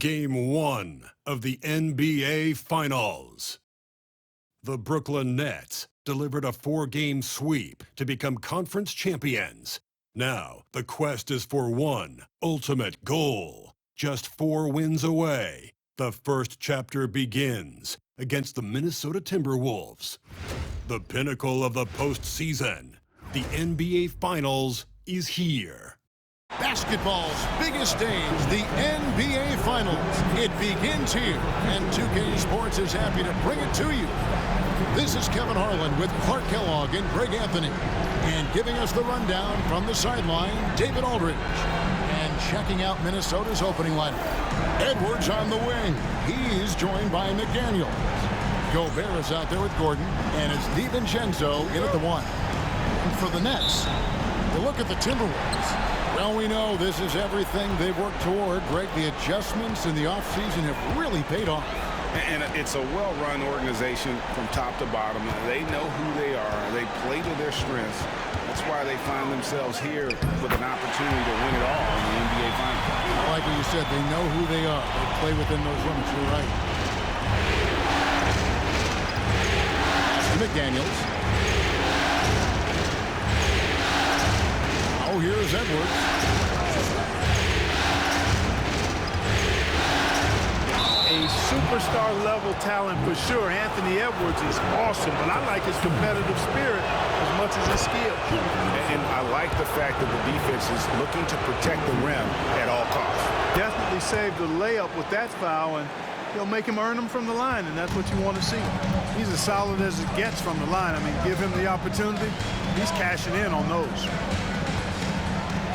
Game 1 of the NBA Finals. The Brooklyn Nets delivered a 4-game sweep to become conference champions. Now, the quest is for one ultimate goal. Just 4 wins away. The first chapter begins against the Minnesota Timberwolves. The pinnacle of the postseason. The NBA Finals is here. Basketball's biggest stage, the NBA Finals. It begins here, and 2K Sports is happy to bring it to you. This is Kevin Harlan with Clark Kellogg and Greg Anthony. And giving us the rundown from the sideline, David Aldridge. And checking out Minnesota's opening lineup. Edwards on the wing. He's joined by McDaniels. Gobert is out there with Gordon, and it's DiVincenzo in at the 1. And for the Nets, we'll look at the Timberwolves. Well, we know this is everything they've worked toward. Greg, the adjustments in the offseason have really paid off. And it's a well-run organization from top to bottom. They know who they are. They play to their strengths. That's why they find themselves here with an opportunity to win it all in the NBA Finals. I like what you said. They know who they are. They play within those limits. You're right. McDaniels. Oh, here's Edwards. A superstar-level talent for sure. Anthony Edwards is awesome, but I like his competitive spirit as much as his skill. And I like the fact that the defense is looking to protect the rim at all costs. Definitely saved the layup with that foul, and he'll make him earn them from the line, and that's what you want to see. He's as solid as it gets from the line. I mean, give him the opportunity. He's cashing in on those.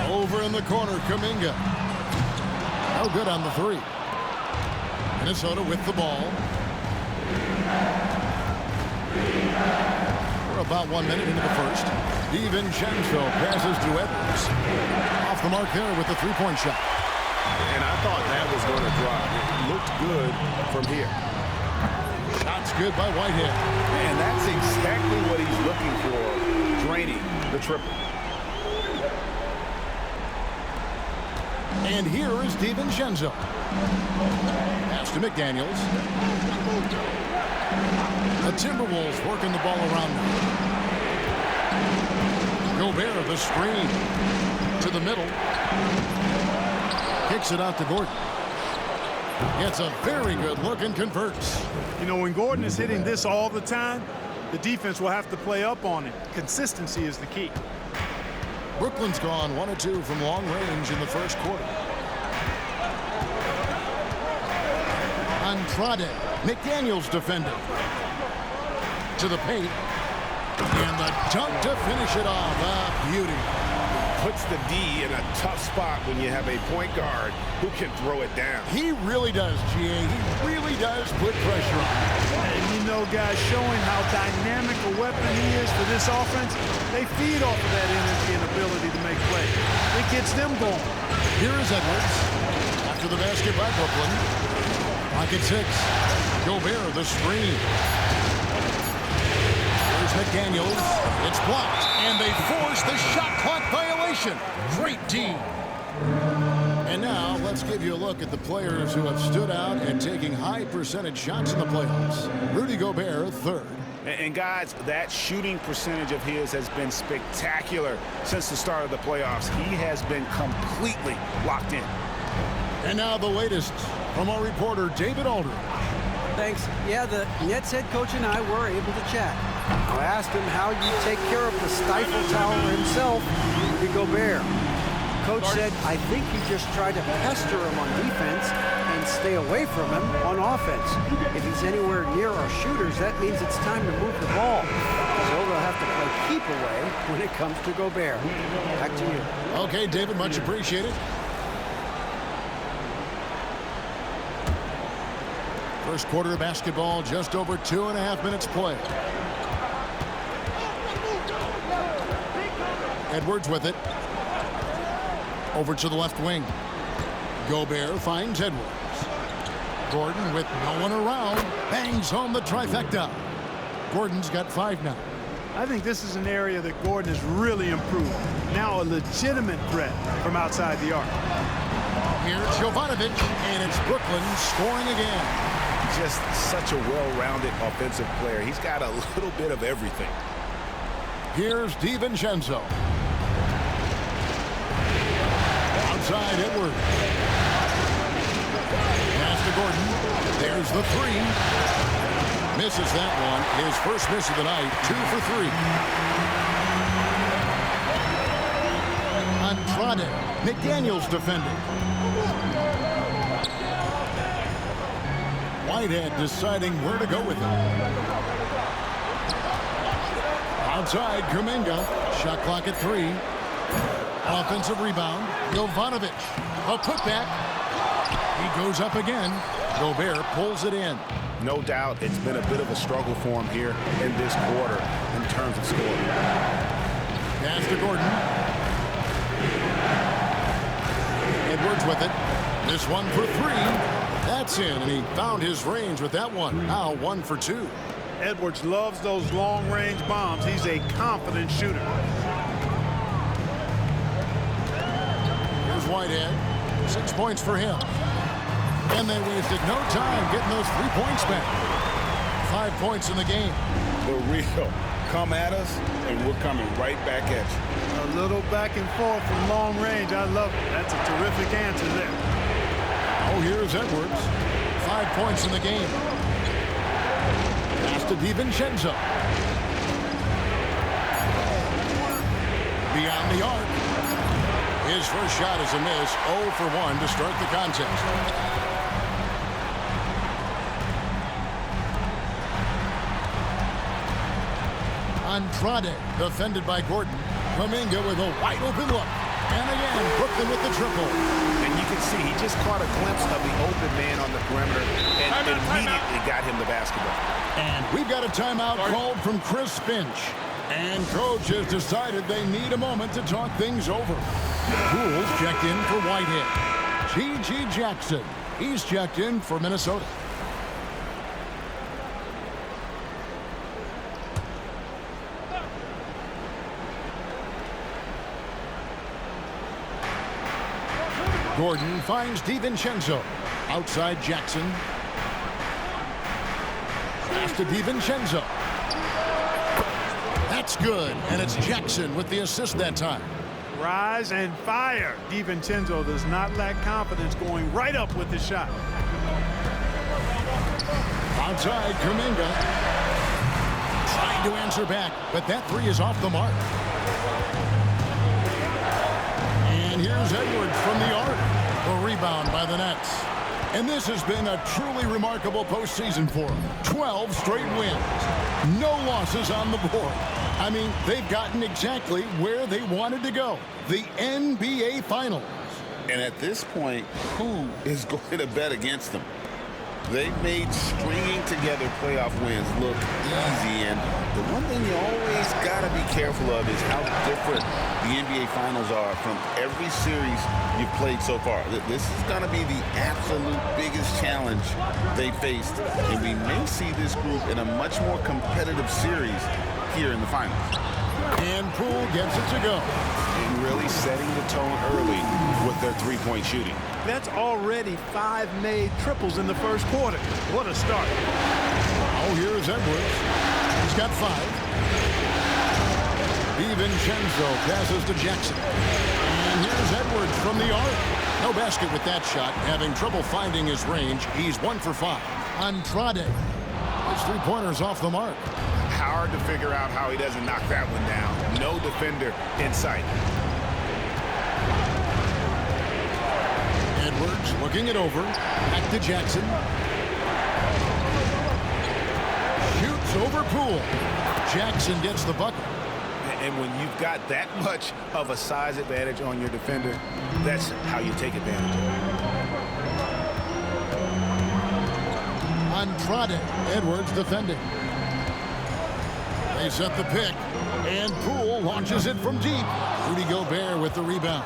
Over in the corner, Kuminga. No good on the 3. Minnesota with the ball. We're about 1 minute into the first. DiVincenzo passes to Edwards. Off the mark there with the 3-point shot. And I thought that was going to drop. It looked good from here. Shot's good by Whitehead. And that's exactly what he's looking for, draining the triple. And here is DiVincenzo. Pass to McDaniels. The Timberwolves working the ball around them. Gobert, the screen. To the middle. Kicks it out to Gordon. Gets a very good look and converts. You know, when Gordon is hitting this all the time, the defense will have to play up on it. Consistency is the key. Brooklyn's gone 1 of 2 from long range in the first quarter. Andrade, McDaniels defending. To the paint. And the dunk to finish it off. A beauty. Puts the D in a tough spot when you have a point guard who can throw it down. He really does, GA. He really does put pressure on. And you know, guys, showing how dynamic a weapon he is for this offense, they feed off of that energy and ability to make plays. It gets them going. Here is Edwards. After the basket by Brooklyn. Pocket 6. Gobert, the screen. Here's McDaniels. It's blocked, and they force the shot clock violation. Great D. And now let's give you a look at the players who have stood out and taking high percentage shots in the playoffs. Rudy Gobert, 3rd. And guys, that shooting percentage of his has been spectacular since the start of the playoffs. He has been completely locked in. And now the latest from our reporter, David Aldridge. Thanks. Yeah, the Nets head coach and I were able to chat. I asked him how you take care of the stifle tower himself, Rudy Gobert. Coach said, I think you just try to pester him on defense and stay away from him on offense. If he's anywhere near our shooters, that means it's time to move the ball. So they'll have to play keep away when it comes to Gobert. Back to you. Okay, David, much appreciated. First quarter of basketball, just over 2.5 minutes play. Edwards with it. Over to the left wing. Gobert finds Edwards. Gordon with no one around. Bangs home the trifecta. Gordon's got 5 now. I think this is an area that Gordon has really improved. Now a legitimate threat from outside the arc. Here's Jovanovic, and it's Brooklyn scoring again. Just such a well-rounded offensive player. He's got a little bit of everything. Here's DiVincenzo. Outside Edwards. Pass to Gordon. There's the three. Misses that one. His first miss of the night. 2 for 3. Andrade. McDaniels defending. Whitehead deciding where to go with it. Outside, Kuminga. Shot clock at 3. Offensive rebound. Jovanovic. A putback. He goes up again. Gobert pulls it in. No doubt it's been a bit of a struggle for him here in this quarter in terms of scoring. Pass to Gordon. Edwards with it. This one for 3. That's in, and he found his range with that one. Now 1 for 2. Edwards loves those long-range bombs. He's a confident shooter. Here's Whitehead. 6 points for him. And they wasted no time getting those 3 points back. 5 points in the game. The real come at us, and we're coming right back at you. A little back and forth from long range. I love it. That's a terrific answer there. Oh, here's Edwards. 5 points in the game. Pass to DiVincenzo. Beyond the arc. His first shot is a miss. 0 for 1 to start the contest. Andrade, defended by Gordon. Kuminga with a wide open look. And again, Brooklyn with the triple. And you can see he just caught a glimpse of the open man on the perimeter and immediately got him the basketball. And we've got a timeout called from Chris Finch. And coach has decided they need a moment to talk things over. Poole's checked in for Whitehead. G.G. Jackson, he's checked in for Minnesota. Gordon finds DiVincenzo. Outside Jackson. Pass to DiVincenzo. That's good, and it's Jackson with the assist that time. Rise and fire. DiVincenzo does not lack confidence, going right up with the shot. Outside, Kuminga. Trying to answer back, but that 3 is off the mark. And here's Edwards from the arc. A rebound by the Nets. And this has been a truly remarkable postseason for them. 12 straight wins. No losses on the board. I mean, they've gotten exactly where they wanted to go. The NBA Finals. And at this point, who is going to bet against them? They've made stringing together playoff wins look easy, and the one thing you always got to be careful of is how different the NBA Finals are from every series you've played so far. This is going to be the absolute biggest challenge they faced, and we may see this group in a much more competitive series here in the finals. And Poole gets it to go. And really setting the tone early with their three-point shooting. That's already 5 made triples in the first quarter. What a start. Oh, here's Edwards. He's got 5. DiVincenzo passes to Jackson. And here's Edwards from the arc. No basket with that shot. Having trouble finding his range. He's 1 for 5. Andrade. His 3-pointers off the mark. Hard to figure out how he doesn't knock that one down. No defender in sight. Edwards looking it over. Back to Jackson. Shoots over Poole. Jackson gets the bucket. And when you've got that much of a size advantage on your defender, that's how you take advantage of it. Andrade. Edwards defending. They set the pick. And Poole launches it from deep. Rudy Gobert with the rebound.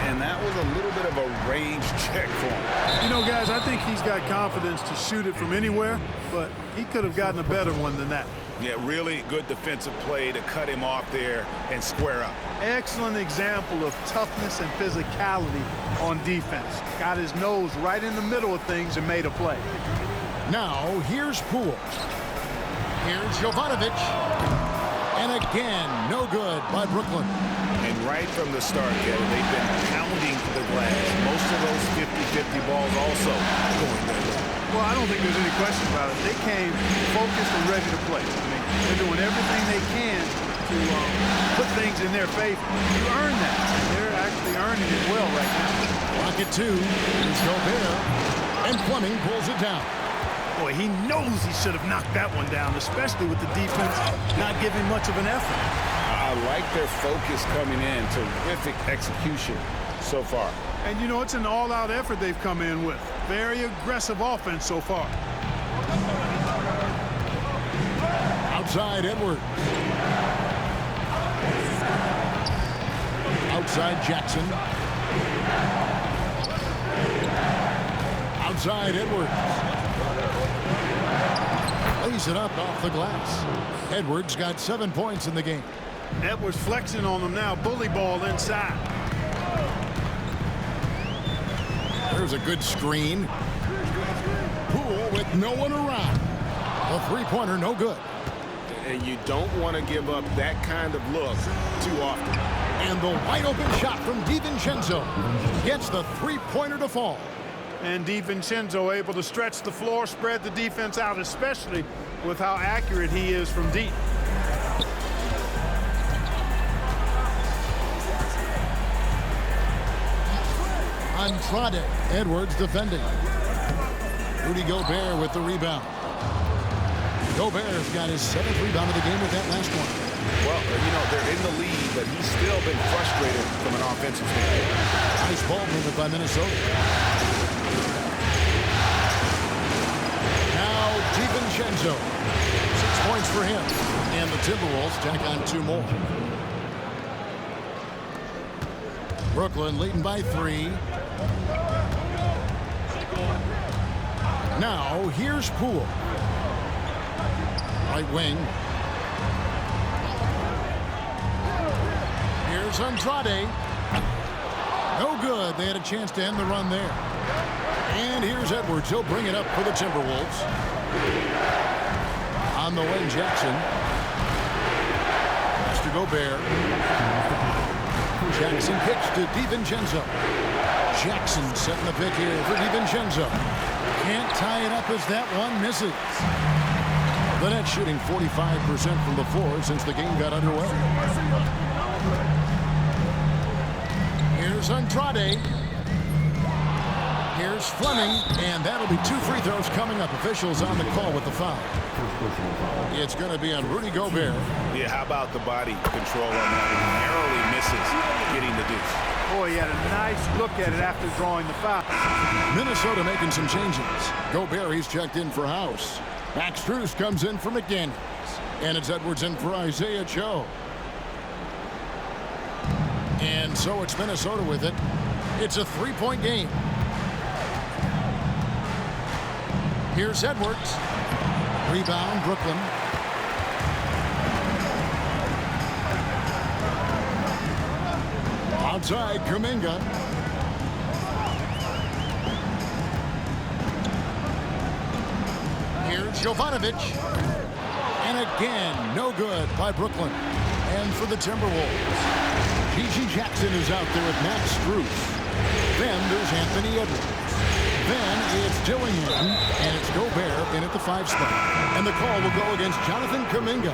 And that was a little bit of a range check for him. You know, guys, I think he's got confidence to shoot it from anywhere, but he could have gotten a better one than that. Yeah, really good defensive play to cut him off there and square up. Excellent example of toughness and physicality on defense. Got his nose right in the middle of things and made a play. Now, here's Poole. Here's Jovanovic. And again, no good by Brooklyn. And right from the start, Kevin, they've been pounding the glass. Most of those 50-50 balls also going their way. Well, I don't think there's any question about it. They came focused and ready to play. I mean, they're doing everything they can to put things in their favor. You earn that. They're actually earning it well right now. Rocket 2. Here's Gobert. And Fleming pulls it down. Boy, he knows he should have knocked that one down, especially with the defense not giving much of an effort. I like their focus coming in. Terrific execution so far. And, you know, it's an all-out effort they've come in with. Very aggressive offense so far. Outside Edwards. Outside Jackson. Outside Edwards. Lays it up off the glass. Edwards got 7 points in the game. Edwards flexing on them now. Bully ball inside. There's a good screen. Poole with no one around. A three-pointer, no good. And you don't want to give up that kind of look too often. And the wide-open shot from DiVincenzo gets the three-pointer to fall. And DiVincenzo able to stretch the floor, spread the defense out, especially with how accurate he is from deep. Andrade. Edwards defending. Rudy Gobert with the rebound. Gobert's got his 7th rebound of the game with that last one. Well, you know, they're in the lead, but he's still been frustrated from an offensive standpoint. Nice ball movement by Minnesota. Now DiVincenzo. 6 points for him. And the Timberwolves tack on 2 more. Brooklyn leading by 3. Now here's Poole. Right wing. Here's Andrade. No good. They had a chance to end the run there. And here's Edwards. He'll bring it up for the Timberwolves. On the wing, Jackson. Pass to Gobert. Jackson kicks to DiVincenzo. Jackson setting the pick here for DiVincenzo. Can't tie it up as that one misses. The Nets shooting 45% from the floor since the game got underway. Here's Andrade. Here's Fleming, and that'll be 2 free throws coming up. Officials on the call with the foul. It's going to be on Rudy Gobert. Yeah, how about the body control on that? He narrowly misses getting the deuce. Boy, he had a nice look at it after drawing the foul. Minnesota making some changes. Gobert, he's checked in for House. Max Strus comes in for McDaniels. And it's Edwards in for Isaiah Joe. And so it's Minnesota with it. It's a 3-point game. Here's Edwards. Rebound, Brooklyn. Outside, Kuminga. Here's Jovanovic. And again, no good by Brooklyn. And for the Timberwolves, P.G. Jackson is out there with Max Strus. Then there's Anthony Edwards. Then it's Dillingham, and it's Gobert in at the 5 spot. And the call will go against Jonathan Kuminga.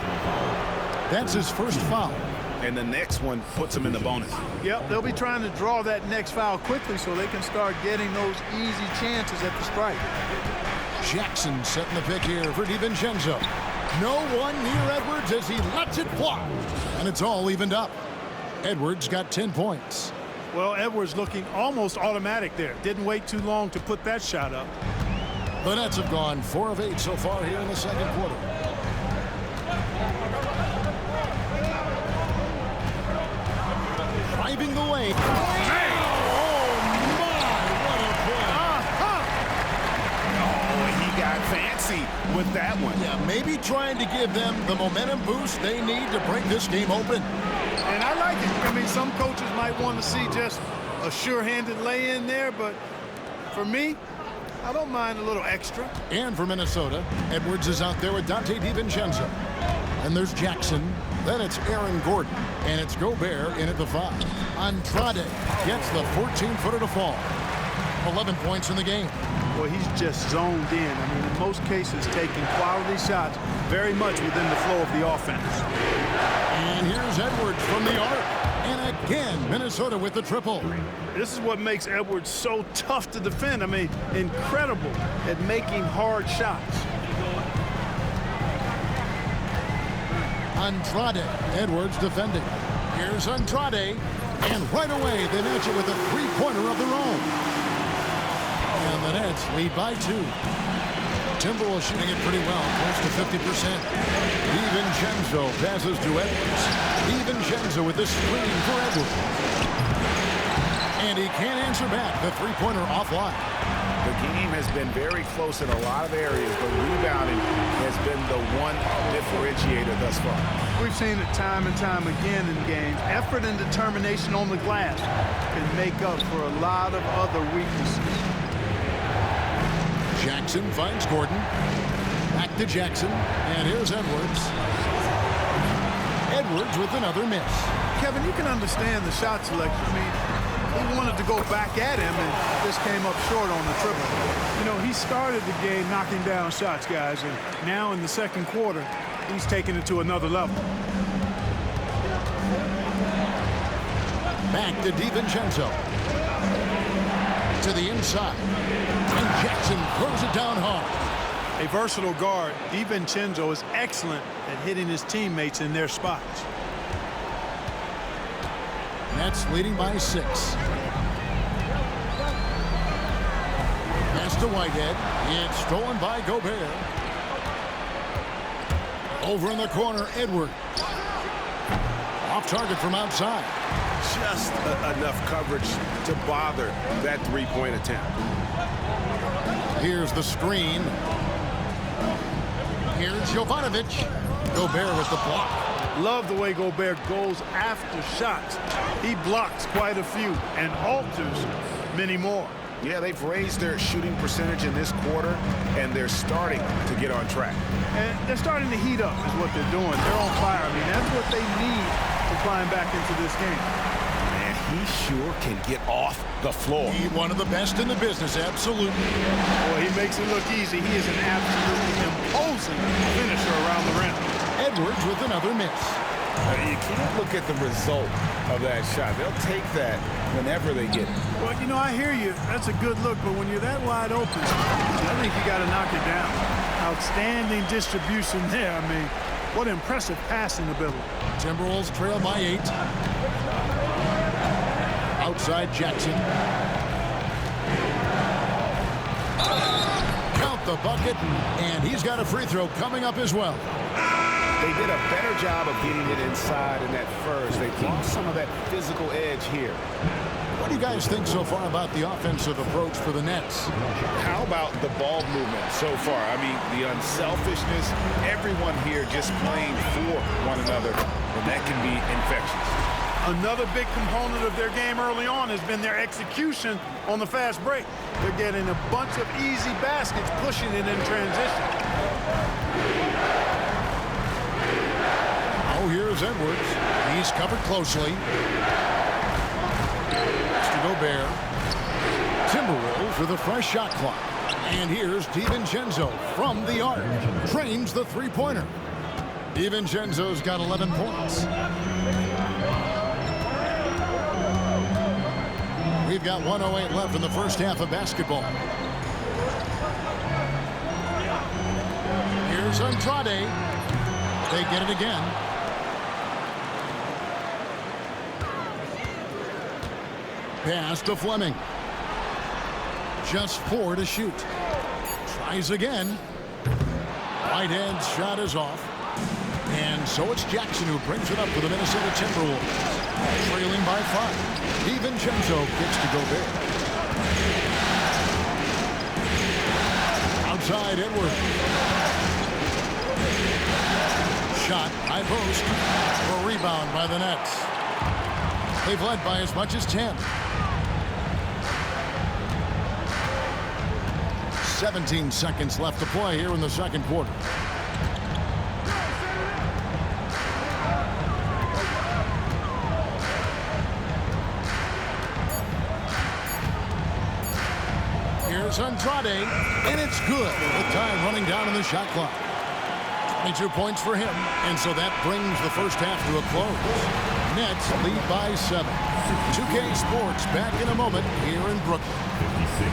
That's his first foul. And the next one puts him in the bonus. Yep, they'll be trying to draw that next foul quickly so they can start getting those easy chances at the strike. Jackson setting the pick here for DiVincenzo. No one near Edwards as he lets it fly. And it's all evened up. Edwards got 10 points. Well, Edwards looking almost automatic there. Didn't wait too long to put that shot up. The Nets have gone 4 of 8 so far here in the second quarter. Driving the lane. got fancy with that one. Yeah, maybe trying to give them the momentum boost they need to break this game open. And I like it. I mean, some coaches might want to see just a sure-handed lay-in there, but for me, I don't mind a little extra. And for Minnesota, Edwards is out there with Dante DiVincenzo. And there's Jackson. Then it's Aaron Gordon. And it's Gobert in at the 5. Andrade gets the 14-footer to fall. 11 points in the game. Well, he's just zoned in. I mean, in most cases, taking quality shots very much within the flow of the offense. And here's Edwards from the arc. And again, Minnesota with the triple. This is what makes Edwards so tough to defend. I mean, incredible at making hard shots. Andrade. Edwards defending. Here's Andrade. And right away, they match it with a three-pointer of their own. And the Nets lead by 2. Timberwolves shooting it pretty well, close to 50%. DiVincenzo passes to Edwards. DiVincenzo with the screen for Edwards. And he can't answer back. The three-pointer offline. The game has been very close in a lot of areas, but rebounding has been the one differentiator thus far. We've seen it time and time again in games. Effort and determination on the glass can make up for a lot of other weaknesses. Jackson finds Gordon. Back to Jackson. And here's Edwards. Edwards with another miss. Kevin, you can understand the shot selection. I mean, he wanted to go back at him and just came up short on the triple. You know, he started the game knocking down shots, guys, and now in the second quarter, he's taking it to another level. Back to DiVincenzo. To the inside. And Jackson throws it down hard. A versatile guard, DiVincenzo is excellent at hitting his teammates in their spots. Nets leading by 6. Pass to Whitehead. It's stolen by Gobert. Over in the corner, Edwards. Off target from outside. Just enough coverage to bother that three-point attempt. Here's the screen. Here's Jovanovic. Gobert with the block. Love the way Gobert goes after shots. He blocks quite a few and alters many more. Yeah, they've raised their shooting percentage in this quarter, and they're starting to get on track. And they're starting to heat up is what they're doing. They're on fire. I mean, that's what they need to climb back into this game. Man, he sure can get off the floor. He's one of the best in the business, absolutely. Boy, he makes it look easy. He is an absolutely imposing finisher around the rim. Edwards with another miss. You can't look at the result of that shot. They'll take that whenever they get it. Well, you know, I hear you. That's a good look, but when you're that wide open, I think you got to knock it down. Outstanding distribution there. I mean, what impressive passing ability. Timberwolves trail by 8. Outside Jackson. Count the bucket, and he's got a free throw coming up as well. They did a better job of getting it inside in that first. They lost some of that physical edge here. What do you guys think so far about the offensive approach for the Nets? How about the ball movement so far? I mean, the unselfishness, everyone here just playing for one another, and that can be infectious. Another big component of their game early on has been their execution on the fast break. They're getting a bunch of easy baskets, pushing it in transition. Oh, here's Edwards. He's covered closely. To Gobert. Timberwolves with a fresh shot clock. And here's DiVincenzo from the arc. Trains the three-pointer. DiVincenzo's got 11 points. We've got 1:08 left in the first half of basketball. Here's Andrade. They get it again. Pass to Fleming. Just 4 to shoot. Tries again. Whitehead's shot is off. And so it's Jackson who brings it up for the Minnesota Timberwolves. Trailing by 5. DiVincenzo gets to Gobert. Outside Edwards. Shot, high post. A rebound by the Nets. They've led by as much as 10. 17 seconds left to play here in the second quarter. Here's Andrade, and it's good with time running down in the shot clock. 22 points for him, and so that brings the first half to a close. Nets lead by 7. 2K Sports back in a moment here in Brooklyn. 56.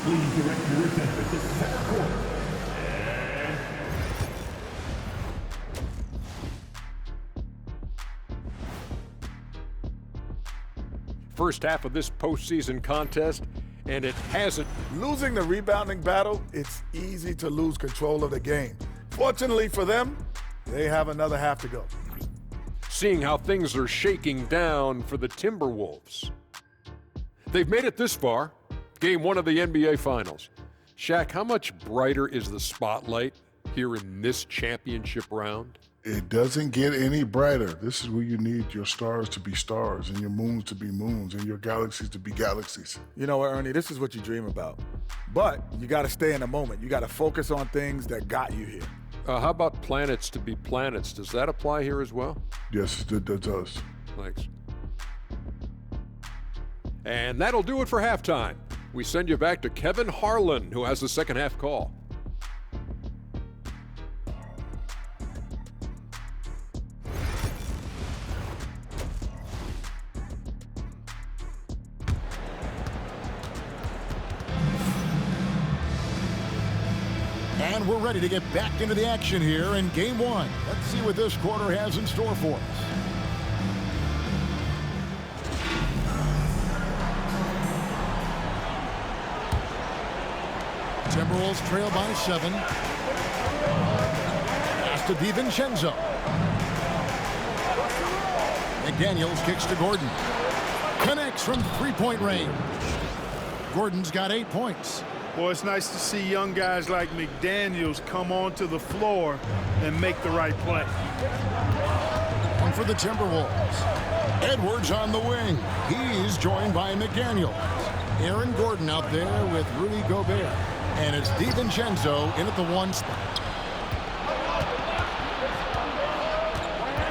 Please direct your attention to center court. First half of this postseason contest, and it hasn't. Losing the rebounding battle, it's easy to lose control of the game. Fortunately for them, they have another half to go. Seeing how things are shaking down for the Timberwolves. They've made it this far, game 1 of the NBA Finals. Shaq, how much brighter is the spotlight here in this championship round? It doesn't get any brighter. This is where you need your stars to be stars and your moons to be moons and your galaxies to be galaxies. You know what, Ernie, this is what you dream about. But you got to stay in the moment. You got to focus on things that got you here. How about planets to be planets? Does that apply here as well? Yes, it does. Thanks. And that'll do it for halftime. We send you back to Kevin Harlan, who has the second half call. And we're ready to get back into the action here in game 1. Let's see what this quarter has in store for us. Timberwolves trail by 7. Pass to DiVincenzo. McDaniels kicks to Gordon. Connects from three-point range. Gordon's got 8 points. Boy, it's nice to see young guys like McDaniels come onto the floor and make the right play. One for the Timberwolves. Edwards on the wing. He's joined by McDaniels. Aaron Gordon out there with Rudy Gobert. And it's DiVincenzo in at the 1 spot.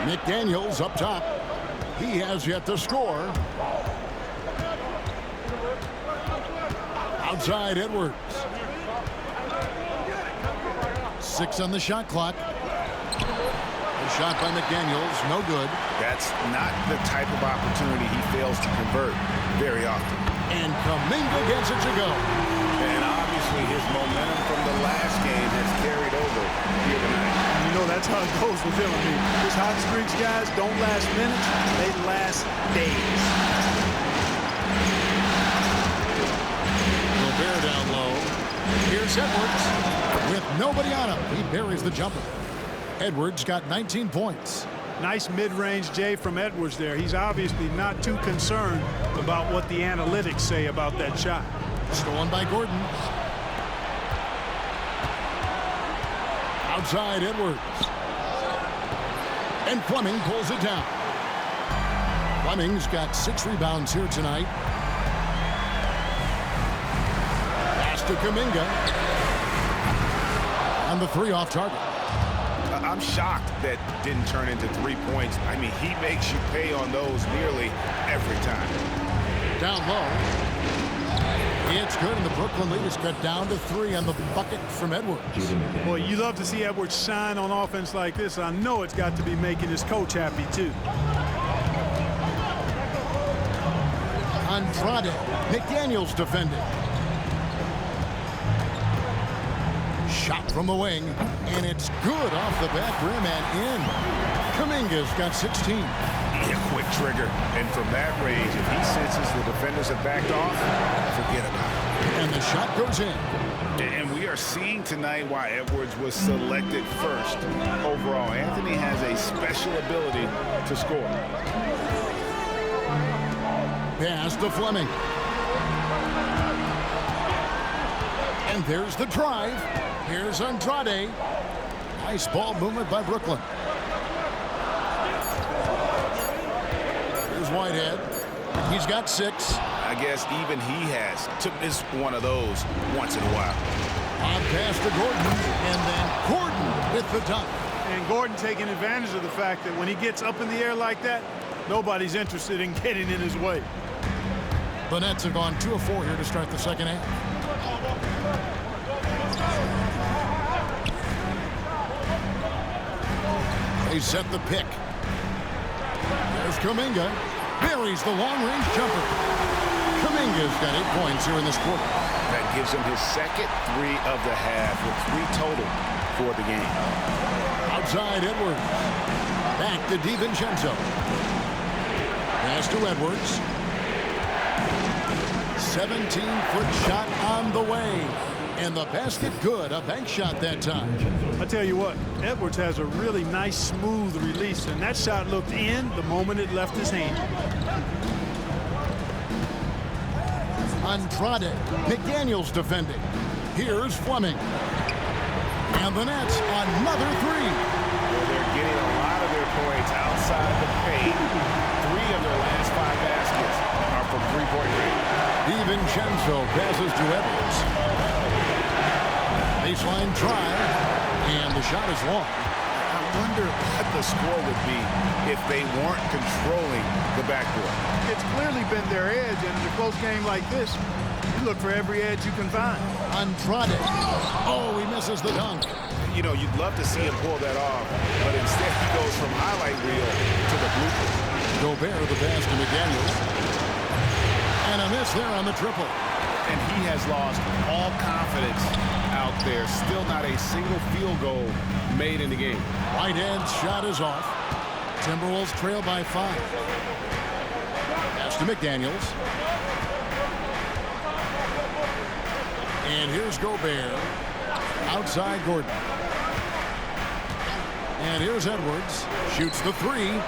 McDaniels up top. He has yet to score. Outside Edwards. 6 on the shot clock. A shot by McDaniels, no good. That's not the type of opportunity he fails to convert very often. And Kuminga gets it to go. And obviously his momentum from the last game has carried over here tonight. You know, that's how it goes with him. I mean, his hot streaks, guys, don't last minutes. They last days. Gobert down low. Here's Edwards. With nobody on him, he buries the jumper. Edwards got 19 points. Nice mid-range J from Edwards there. He's obviously not too concerned about what the analytics say about that shot. Stolen by Gordon. Outside Edwards. And Fleming pulls it down. Fleming's got 6 rebounds here tonight. Pass to Kuminga. And the 3 off target. I'm shocked that didn't turn into 3 points. I mean, he makes you pay on those nearly every time. Down low. It's good, and the Brooklyn lead is cut down to 3 on the bucket from Edwards. Boy, you love to see Edwards shine on offense like this. I know it's got to be making his coach happy, too. Andrade. McDaniels defending. Shot from the wing, and it's good off the back rim and in. Kuminga's got 16. A quick trigger, and from that range, if he senses the defenders have backed off, forget about it. And the shot goes in. And we are seeing tonight why Edwards was selected first overall. Anthony has a special ability to score. Pass to Fleming. And there's the drive. Here's Andrade. Nice ball movement by Brooklyn. Here's Whitehead. He's got 6. I guess even he has to miss one of those once in a while. On pass to Gordon, and then Gordon with the dunk. And Gordon taking advantage of the fact that when he gets up in the air like that, nobody's interested in getting in his way. The Nets have gone 2 of 4 here to start the second half. They set the pick. There's Kuminga. Buries the long-range jumper. Kuminga's got 8 points here in this quarter. That gives him his second 3 of the half with 3 total for the game. Outside Edwards. Back to DiVincenzo. Pass to Edwards. 17-foot shot on the way. And the basket good. A bank shot that time. I tell you what, Edwards has a really nice, smooth release, and that shot looked in the moment it left his hand. Andrade. McDaniels defending. Here's Fleming. And the Nets, another 3. Well, they're getting a lot of their points outside the paint. 3 of their last 5 baskets are from three-point range. DiVincenzo passes to Edwards. Baseline drive, and the shot is long. I wonder what the score would be if they weren't controlling the backboard. It's clearly been their edge, and in a close game like this, you look for every edge you can find. Andrade. Oh, he misses the dunk. You know, you'd love to see him pull that off, but instead he goes from highlight reel to the bloopers. Gobert the pass to McDaniels. And a miss there on the triple. And he has lost all confidence out there. Still not a single field goal made in the game. Whitehead's shot is off. Timberwolves trail by 5. Pass to McDaniels. And here's Gobert. Outside Gordon. And here's Edwards. Shoots the 3.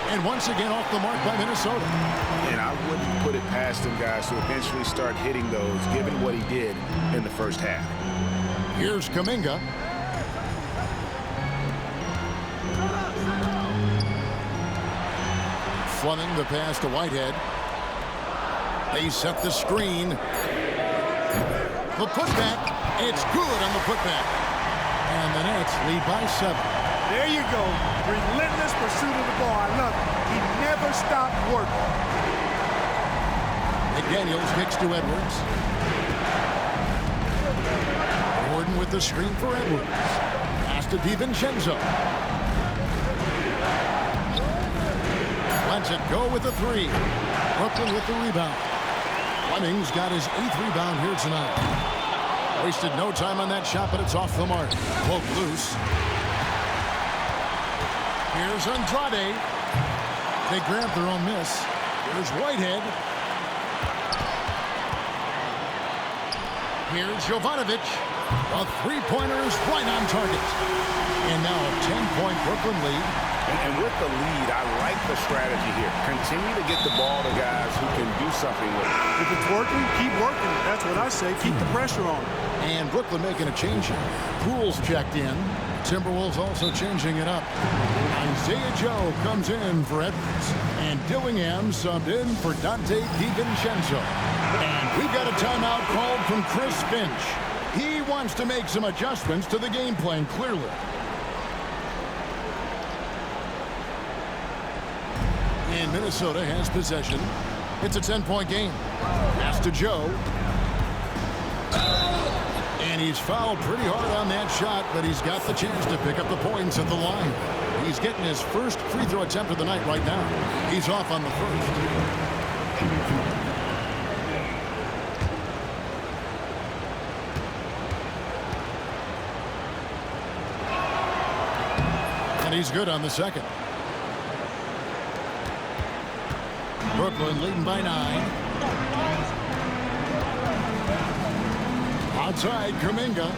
And once again off the mark by Minnesota. And I wouldn't put it past him, guys, to eventually start hitting those, given what he did in the first half. Here's Kuminga. Fleming the pass to Whitehead. They set the screen. The putback. It's good on the putback. And the Nets lead by 7. There you go. Relentless pursuit of the ball. I love it. He never stopped working. McDaniels kicks to Edwards. Gordon with the screen for Edwards. Pass to DiVincenzo. Lets it go with the 3. Brooklyn with the rebound. Fleming's got his 8th rebound here tonight. Wasted no time on that shot, but it's off the mark. Broke loose. Here's Andrade. They grab their own miss. Here's Whitehead. Here's Jovanovic. A 3-pointer is right on target. And now a 10-point Brooklyn lead. And with the lead, I like the strategy here. Continue to get the ball to guys who can do something with it. If it's working, keep working it. That's what I say. Keep the pressure on. And Brooklyn making a change here. Poole's checked in. Timberwolves also changing it up. Isaiah Joe comes in for Edwards. And Dillingham subbed in for Dante DiVincenzo. And we've got a timeout called from Chris Finch. He wants to make some adjustments to the game plan, clearly. And Minnesota has possession. It's a 10-point game. Pass to Joe. And he's fouled pretty hard on that shot, but he's got the chance to pick up the points at the line. He's getting his first free throw attempt of the night right now. He's off on the first. And he's good on the second. Brooklyn leading by 9. Outside, Kuminga.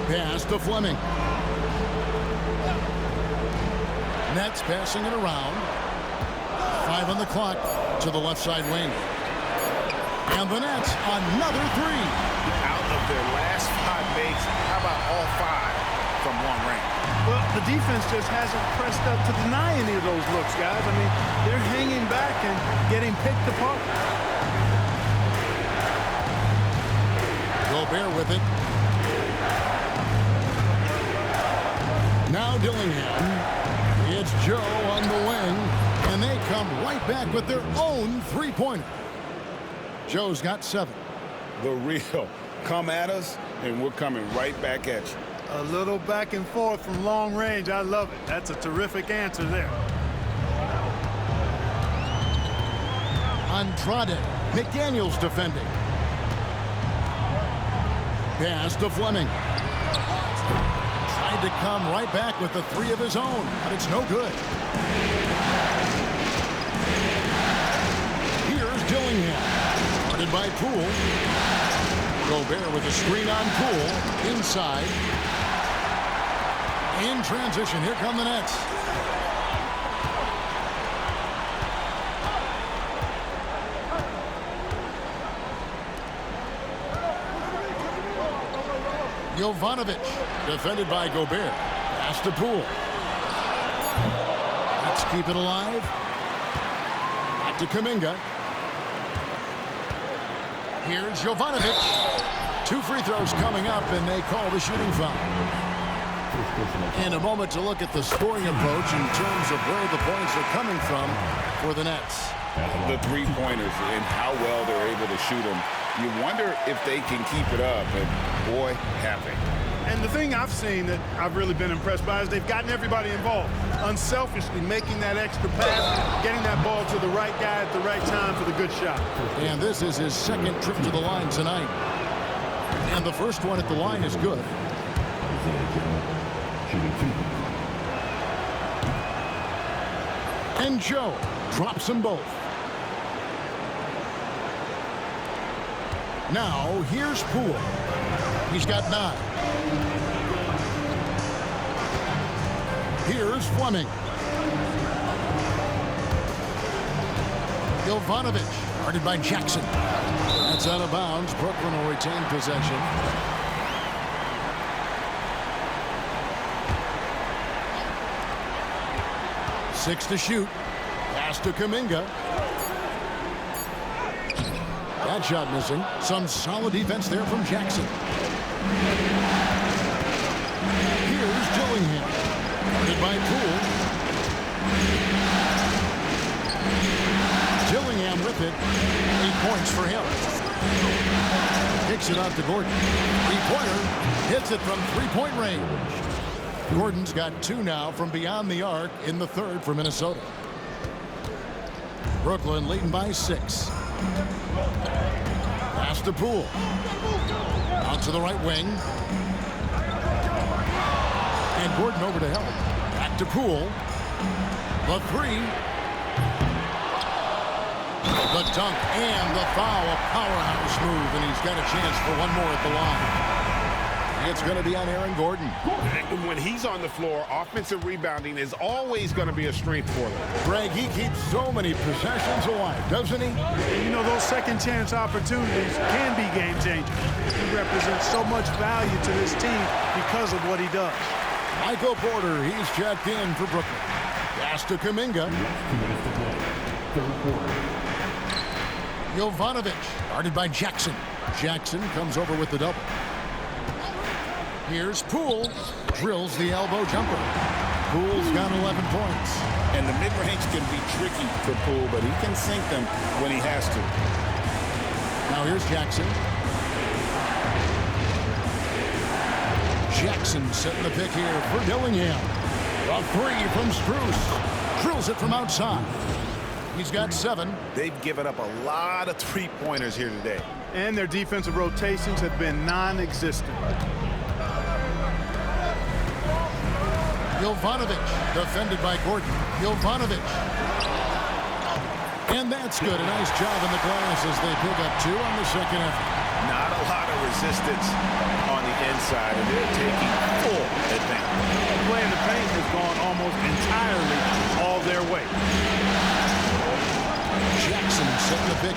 Pass to Fleming. Nets passing it around. clock to the left side wing. And the Nets, another three. Out of their last 5 makes, how about all 5 from long range? Well, the defense just hasn't pressed up to deny any of those looks, guys. I mean, they're hanging back and getting picked apart. Gobert with it. Now Dillingham. It's Joe on the wing. And they come right back with their own three-pointer. Joe's got 7. The real come at us, and we're coming right back at you. A little back and forth from long range. I love it. That's a terrific answer there. Andrade. McDaniels defending. Pass to Fleming. Tried to come right back with the 3 of his own, but it's no good. Here's Dillingham. Guarded by Poole. Gobert with a screen on Poole. Inside. In transition, here come the Nets. Jovanovic, defended by Gobert. Pass to Poole. Let's keep it alive. Back to Kuminga. Here's Jovanovic. 2 free throws coming up, and they call the shooting foul. In a moment to look at the scoring approach in terms of where the points are coming from for the Nets. The three-pointers and how well they're able to shoot them. You wonder if they can keep it up, and boy, have they. And the thing I've seen that I've really been impressed by is they've gotten everybody involved. Unselfishly making that extra pass, getting that ball to the right guy at the right time for the good shot. And this is his 2nd trip to the line tonight. And the first one at the line is good. And Joe drops them both. Now, here's Poole. He's got 9. Here's Fleming. Jovanovic, guarded by Jackson. That's out of bounds. Brooklyn will retain possession. Six to shoot. Pass to Kuminga. That shot missing. Some solid defense there from Jackson. Here's Dillingham. Guarded by Poole. Dillingham with it. 8 points for him. Kicks it out to Gordon. 3-pointer. Hits it from 3-point range. Gordon's got 2 now from beyond the arc in the 3rd for Minnesota. Brooklyn leading by 6. Pass to Poole. Out to the right wing. And Gordon over to help. Back to Poole. The 3. The dunk and the foul. A powerhouse move, and he's got a chance for one more at the line. It's going to be on Aaron Gordon. When he's on the floor, offensive rebounding is always going to be a strength for them. Greg, he keeps so many possessions alive, doesn't he? And you know, those second chance opportunities can be game changers. He represents so much value to this team because of what he does. Michael Porter, he's checked in for Brooklyn. Pass to Kuminga. Jovanovic, guarded by Jackson. Jackson comes over with the double. Here's Poole. Drills the elbow jumper. Poole's got 11 points. And the mid-range can be tricky for Poole, but he can sink them when he has to. Now here's Jackson. Jackson setting the pick here for Dillingham. A 3 from Strus. Drills it from outside. He's got 7. They've given up a lot of three-pointers here today. And their defensive rotations have been non-existent. Jovanovic, defended by Gordon. Jovanovic. And that's good. A nice job in the glass as they pick up 2 on the second effort. Not a lot of resistance on the inside, and they're taking full advantage. The play in the paint has gone almost entirely all their way.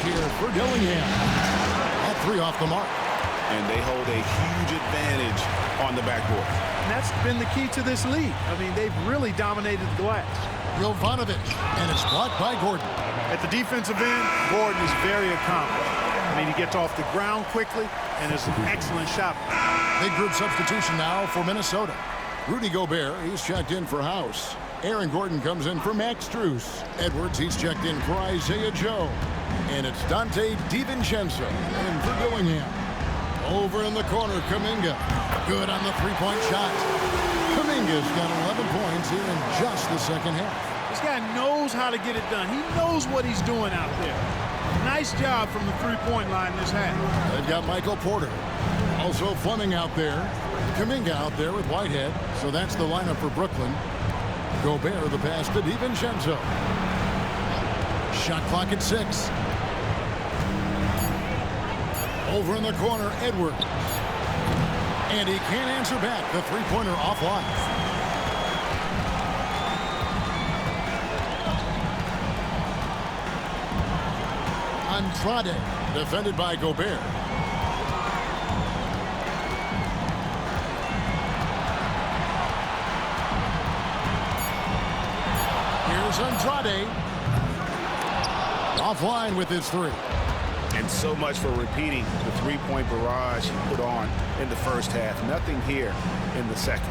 here for Dillingham. That three off the mark. And they hold a huge advantage on the backboard. And that's been the key to this lead. I mean, they've really dominated the glass. Jovanovic, and it's blocked by Gordon. At the defensive end, Gordon is very accomplished. I mean, he gets off the ground quickly and is an excellent shot. Big group substitution now for Minnesota. Rudy Gobert, he's checked in for House. Aaron Gordon comes in for Max Strus. Edwards, he's checked in for Isaiah Joe. And it's Dante DiVincenzo in for Dillingham. Over in the corner, Kuminga. Good on the three-point shot. Kuminga's got 11 points here in just the second half. This guy knows how to get it done. He knows what he's doing out there. Nice job from the three-point line this half. They've got Michael Porter. Also Fleming out there. Kuminga out there with Whitehead. So that's the lineup for Brooklyn. Gobert the pass to DiVincenzo. Shot clock at 6. Over in the corner, Edwards. And he can't answer back. The three-pointer offline. Andrade, defended by Gobert. Here's Andrade. Offline with his three. And so much for repeating the three-point barrage he put on in the first half. Nothing here in the second.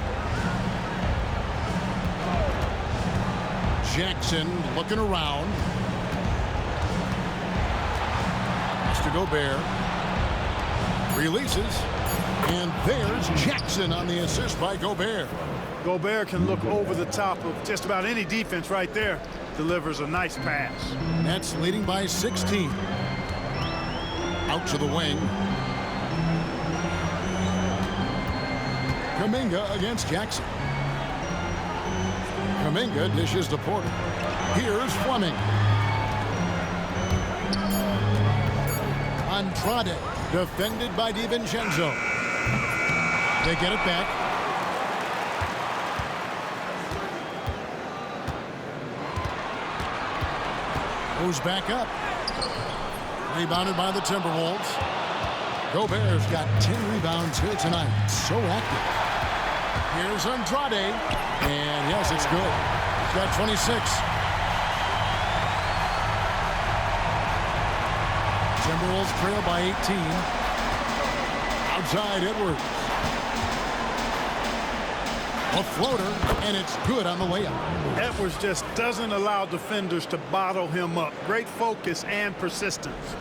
Jackson looking around. Mr. Gobert. Releases. And there's Jackson on the assist by Gobert. Gobert can look over the top of just about any defense right there. Delivers a nice pass. Nets leading by 16. Out to the wing. Kuminga against Jackson. Kuminga dishes to Porter. Here's Fleming. Andrade, defended by DiVincenzo. They get it back. Goes back up. Rebounded by the Timberwolves. Gobert's got 10 rebounds here tonight. So active. Here's Andrade. And yes, it's good. He's got 26. Timberwolves trail by 18. Outside Edwards. A floater, and it's good on the layup. Edwards just doesn't allow defenders to bottle him up. Great focus and persistence.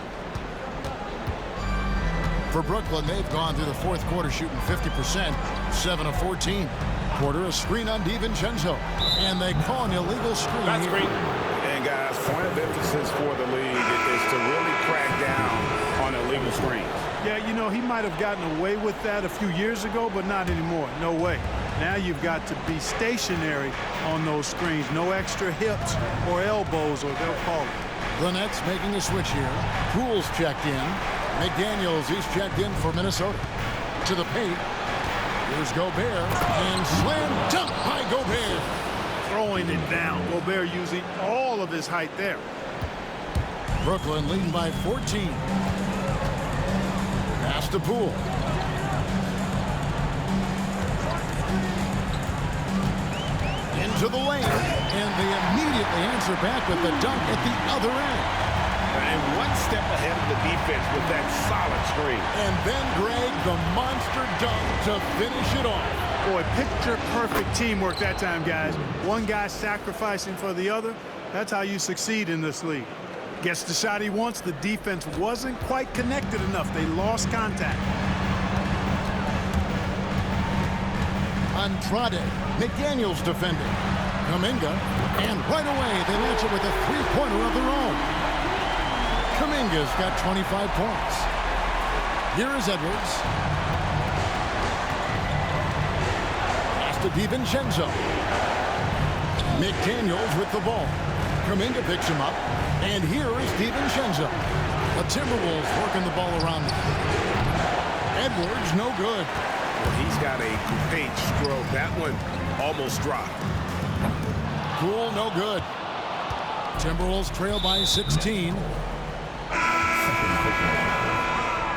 For Brooklyn, they've gone through the fourth quarter shooting 50%, 7 of 14. Porter, a screen on DiVincenzo, and they call an illegal screen. That's great. And guys, point of emphasis for the league is to really crack down on illegal screens. Yeah, you know, he might have gotten away with that a few years ago, but not anymore. No way. Now you've got to be stationary on those screens. No extra hips or elbows, or they'll call it. The Nets making a switch here. Poole's checked in. McDaniels, he's checked in for Minnesota. To the paint. Here's Gobert. And slam dunk by Gobert. Throwing it down. Gobert using all of his height there. Brooklyn leading by 14. Pass to Poole. Into the lane, and they immediately answer back with the dunk at the other end. And one step ahead of the defense with that solid screen. And then Greg, the monster dunk to finish it off. Boy, picture-perfect teamwork that time, guys. One guy sacrificing for the other. That's how you succeed in this league. Gets the shot he wants. The defense wasn't quite connected enough. They lost contact. Andrade, McDaniels defending. Kuminga, and right away they launch it with a three-pointer of their own. Kuminga's got 25 points. Here is Edwards. Pass to DiVincenzo. McDaniels with the ball. Kuminga picks him up, and here is DiVincenzo. The Timberwolves working the ball around them. Edwards, no good. He's got a great stroke. That one almost dropped. Poole, no good. Timberwolves trail by 16.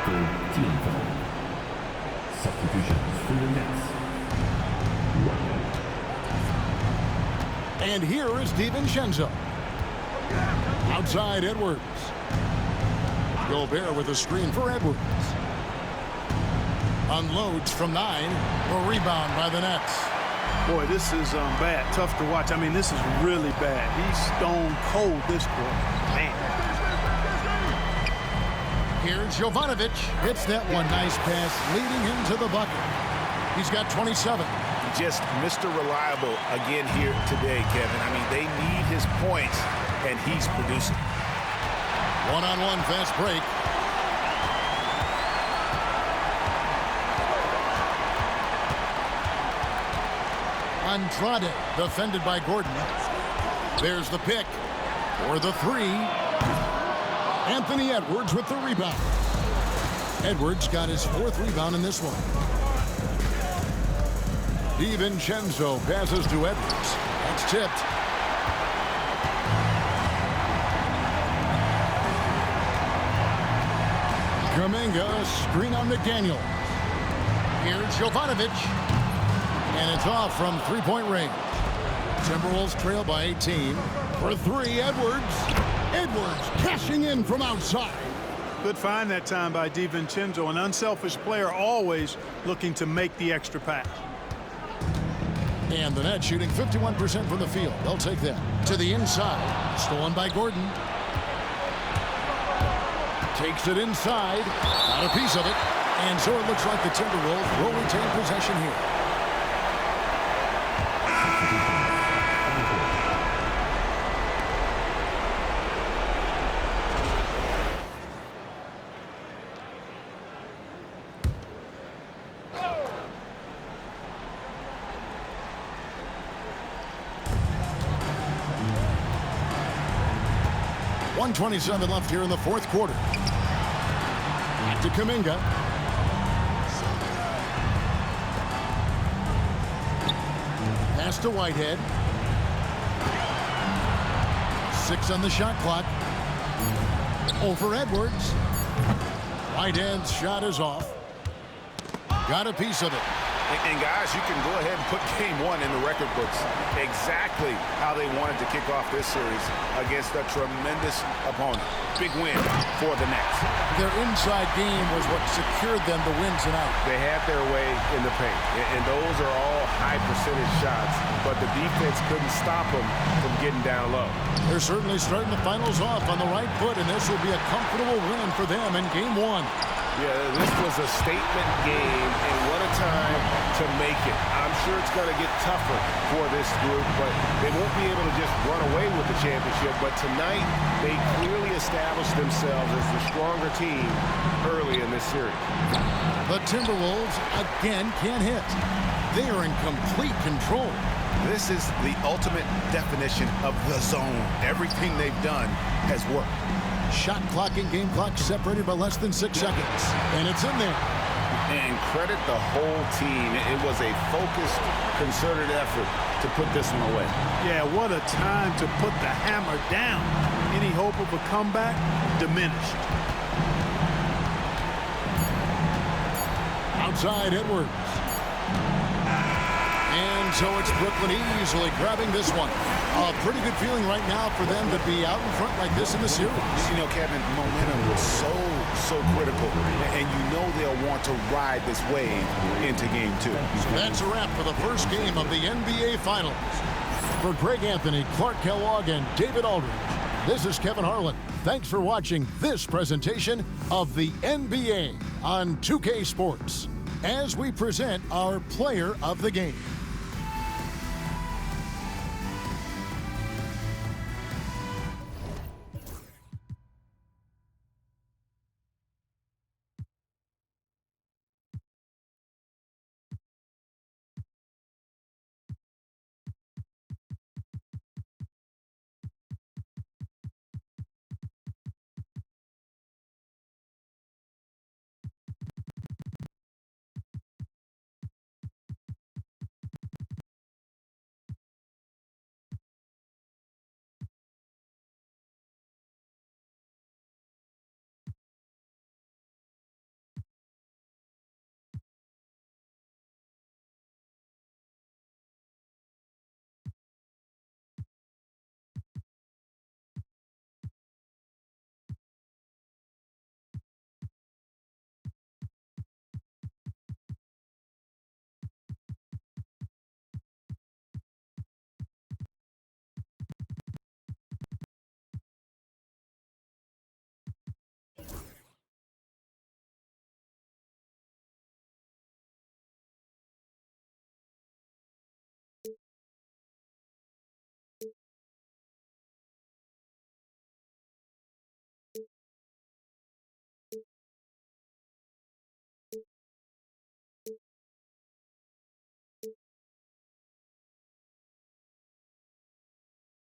Third team foul. Substitutions for the Nets. And here is DiVincenzo. Outside Edwards. Gobert with a screen for Edwards. Unloads from 9. A rebound by the Nets. Boy, this is bad. Tough to watch. I mean, this is really bad. He's stone cold this quarter. Man. Here's Jovanovic. Hits that one. Nice pass, leading him to the bucket. He's got 27. Just Mr. Reliable again here today, Kevin. I mean, they need his points, and he's producing. One-on-one fast break. Andrade, defended by Gordon. There's the pick for the 3. Anthony Edwards with the rebound. Edwards got his 4th rebound in this one. DiVincenzo passes to Edwards. That's tipped. Kuminga, screen on McDaniel. Here's Jovanovic. And it's off from three-point range. Timberwolves trail by 18. For 3, Edwards. Edwards cashing in from outside. Good find that time by DiVincenzo. An unselfish player, always looking to make the extra pass. And the Nets shooting 51% from the field. They'll take that. To the inside. Stolen by Gordon. Takes it inside. Got a piece of it. And so it looks like the Timberwolves will retain possession here. .127 left here in the 4th quarter. Back to Kuminga. Pass to Whitehead. 6 on the shot clock. Over Edwards. Whitehead's shot is off. Got a piece of it. And guys, you can go ahead and put game 1 in the record books. Exactly how they wanted to kick off this series against a tremendous opponent. Big win for the Nets. Their inside game was what secured them the win tonight. They had their way in the paint, and those are all high percentage shots, but the defense couldn't stop them from getting down low. They're certainly starting the finals off on the right foot, and this will be a comfortable win for them in game 1. Yeah, this was a statement game, and what a time to make it. I'm sure it's going to get tougher for this group, but they won't be able to just run away with the championship. But tonight, they clearly established themselves as the stronger team early in this series. The Timberwolves again can't hit. They are in complete control. This is the ultimate definition of the zone. Everything they've done has worked. Shot clock and game clock separated by less than 6 seconds. And it's in there. And credit the whole team. It was a focused, concerted effort to put this one away. Yeah, what a time to put the hammer down. Any hope of a comeback? Diminished. Outside Edwards. And so it's Brooklyn easily grabbing this one. A pretty good feeling right now for them to be out in front like this in the series. You know, Kevin, momentum was so critical, and you know they'll want to ride this wave into game 2. So that's a wrap for the first game of the NBA Finals. For Greg Anthony, Clark Kellogg, and David Aldridge, this is Kevin Harlan. Thanks for watching this presentation of the NBA on 2K Sports as we present our player of the game.